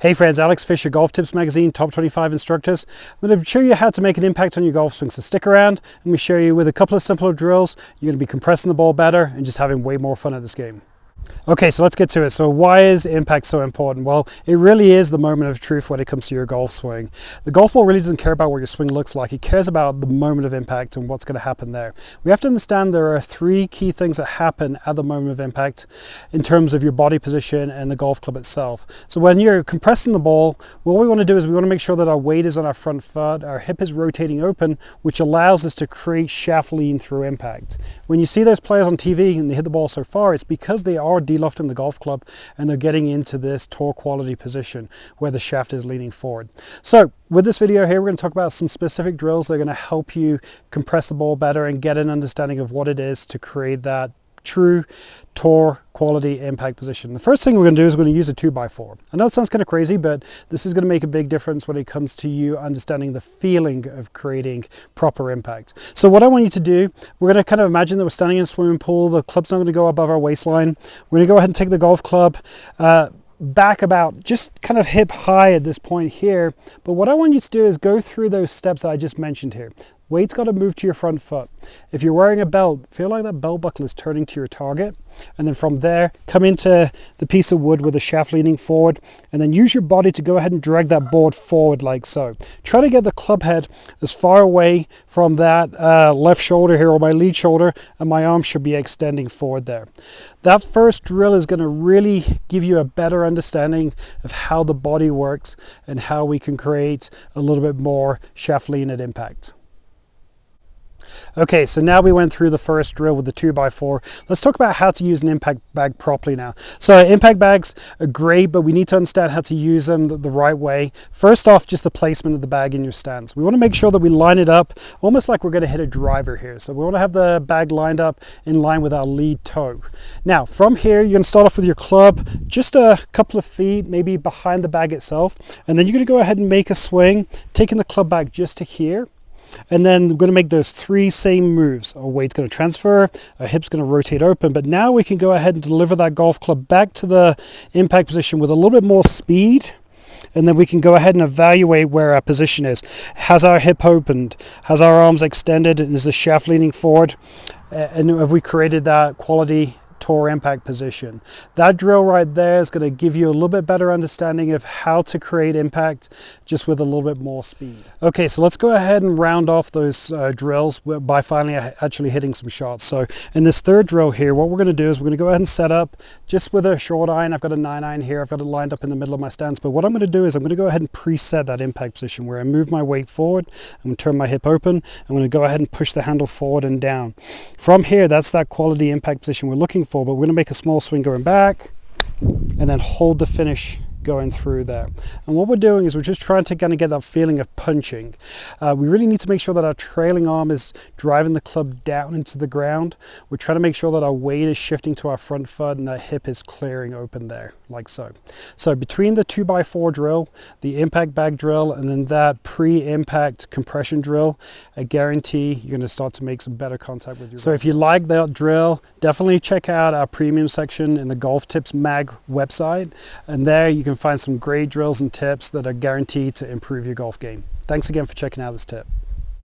Hey friends, Alex Fisher, Golf Tips Magazine, Top 25 Instructors. I'm going to show you how to make an impact on your golf swing, so stick around and we show you with a couple of simpler drills. You're going to be compressing the ball better and just having way more fun at this game. Okay, so let's get to it. So why is impact so important? Well, it really is the moment of truth when it comes to your golf swing. The golf ball really doesn't care about what your swing looks like. It cares about the moment of impact and what's going to happen there. We have to understand there are three key things that happen at the moment of impact in terms of your body position and the golf club itself. So when you're compressing the ball, what we want to do is we want to make sure that our weight is on our front foot, our hip is rotating open, which allows us to create shaft lean through impact. When you see those players on TV and they hit the ball so far, it's because they are de-lofting the golf club and they're getting into this tour quality position where the shaft is leaning forward. So with this video here, we're going to talk about some specific drills that are going to help you compress the ball better and get an understanding of what it is to create that true tour quality impact position. The first thing we're going to do is we're going to use a 2x4. I know it sounds kind of crazy, but this is going to make a big difference when it comes to you understanding the feeling of creating proper impact. So what I want you to do, we're going to kind of imagine that we're standing in a swimming pool. The club's not going to go above our waistline. We're going to go ahead and take the golf club back about just kind of hip high at this point here. But what I want you to do is go through those steps that I just mentioned here. Weight's got to move to your front foot. If you're wearing a belt, feel like that belt buckle is turning to your target. And then from there, come into the piece of wood with the shaft leaning forward, and then use your body to go ahead and drag that board forward like so. Try to get the club head as far away from that left shoulder here, or my lead shoulder, and my arm should be extending forward there. That first drill is going to really give you a better understanding of how the body works and how we can create a little bit more shaft lean at impact. Okay, so now we went through the first drill with the 2x4. Let's talk about how to use an impact bag properly now. So impact bags are great, but we need to understand how to use them the right way. First off, just the placement of the bag in your stance. We want to make sure that we line it up almost like we're going to hit a driver here. So we want to have the bag lined up in line with our lead toe. Now, from here, you're going to start off with your club just a couple of feet, maybe behind the bag itself. And then you're going to go ahead and make a swing, taking the club back just to here. And then we're going to make those three same moves. Our weight's going to transfer, our hip's going to rotate open, but now we can go ahead and deliver that golf club back to the impact position with a little bit more speed. And then we can go ahead and evaluate where our position is. Has our hip opened? Has our arms extended? And is the shaft leaning forward? And have we created that quality tour impact position? That drill right there is going to give you a little bit better understanding of how to create impact just with a little bit more speed. Okay, so let's go ahead and round off those drills by finally actually hitting some shots. So in this third drill here, what we're going to do is we're going to go ahead and set up just with a short iron. I've got a 9-iron here. I've got it lined up in the middle of my stance. But what I'm going to do is I'm going to go ahead and preset that impact position where I move my weight forward. I'm going to turn my hip open. I'm going to go ahead and push the handle forward and down. From here, that's that quality impact position we're looking for, but we're going to make a small swing going back and then hold the finish going through there. And what we're doing is we're just trying to kind of get that feeling of punching. We really need to make sure that our trailing arm is driving the club down into the ground. We're trying to make sure that our weight is shifting to our front foot and that hip is clearing open there, like so. So between the 2x4 drill, the impact bag drill, and then that pre-impact compression drill, I guarantee you're going to start to make some better contact with your ball. So if you like that drill, definitely check out our premium section in the Golf Tips Mag website, and there you can find some great drills and tips that are guaranteed to improve your golf game. Thanks again for checking out this tip.